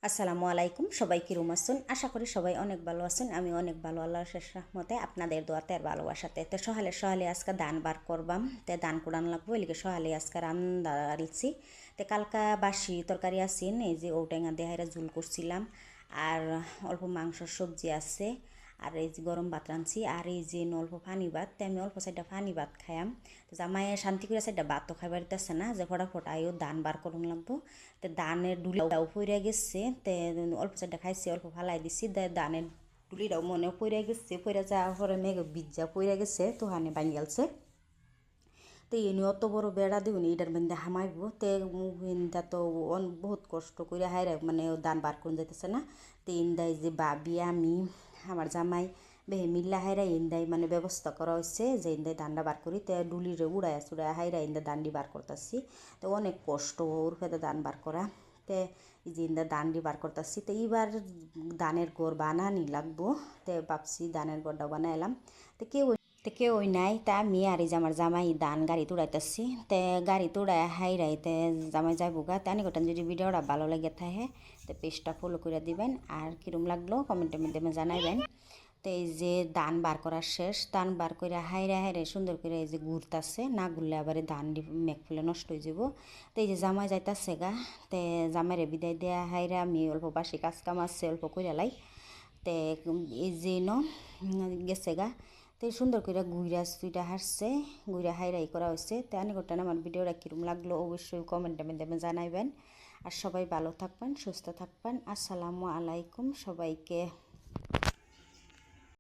আসসালামু আলাইকুম, সবাই কিরম আছেন? আশা করি সবাই অনেক ভালো আছেন। আমি অনেক ভালো, আল্লাহর শেষ রহমতে, আপনাদের দোয়াতে আর ভালোবাসাতে। তো সহালে সহালে আজকে দান বার করবাম, তে দান কোরআন লাগবো, এলিগে সহালে আজকে রান্না আলছি। তে কালকা বাসি তরকারি আছেন, এই যে ওটেঙা দেহাইরা ঝুল করছিলাম, আর অল্প মাংসর সবজি আছে, আর এই যে গরম ভাত রাঁধছি, আর এই যে অল্প পানি ভাত। তে আমি অল্প সাইডটা পানি ভাত খাইয়াম। তো জামাইয়ে শান্তি করে সাইডটা ভাত তো খাইবার দিতেছে না, যে ফটাফট আইও দান বার করুন লাগবো। তো দানের ডুলিটাও পইরা গেছে, তে অল্প সাইডটা খাইছি, অল্প ফালাই দিছি, দানের ডুলিটাও মনে পইরা গেছে, পইরা যাওয়ার পরে মেঘ বিজ্জা পইরা গেছে, তো হানে ভাঙি গেছে। তো এনে অত বড় বেড়া দিও নি, এটার মধ্যে হামাইব, তে ইন্দা তো বহুত কষ্ট করে হাইরা মানে দান বার করুন যাইতেছে না। তো ইন্দাই যে বাবি আমি আমার জামাই বেহে মিল্লা হাইরা ইন্দাই মানে ব্যবস্থা করা হয়েছে যে ইন্দাই দান্ডা বার করি, তে ডুলিরে উড়াইয়া চুড়াইয়া হাইরা ইন্দা দান্ডি বার করতেছি। তো অনেক কষ্ট ওর ফেতে দান বার করা। তে এই যে ইন্দা দান্ডি বার করতেছি। তো এইবার দানের ঘর বানানি লাগবো, তে ভাবছি দানের ঘরটা বানাইলাম। তো কেউ ওই নাই, তা আমি আর এই যে আমার জামাই দান গাড়ি তুড়াইতেছি। তে গাড়ি তুড়াই হাইরাইতে জামাই যাইব গা। তে আনি গোটান যদি ভিডিওটা ভালো লাগে থাকে, তো পেজটা ফলো করে দিবেন, আর কিরম লাগলো কমেন্টের মধ্যে জানাইবেন। তো এই যে দান বার করা শেষ, দান বার করে হাইরা হাইরে সুন্দর করে এই যে ঘুরতাছে, না ঘুরলে আবার দান মেঘ ফুলে নষ্ট হয়ে যাব। তো এই যে জামাই যাইতাছে গা, তে জামাইরে বিদায় দেয়া হাইরা আমি অল্প বাসি কাজ কাম আছে অল্প করে লাই। তে এই যে গেছে গা। তো সুন্দর করে ঘুইরা সুইটা হাসছে, ঘুইরা হাইরাই করা হয়েছে। তো আনি করতেন আমার ভিডিওটা কীরকম লাগলো অবশ্যই কমেন্টে মধ্যে জানাইবেন। আর সবাই ভালো থাকবেন, সুস্থ থাকবেন। আসসালামু আলাইকুম সবাইকে।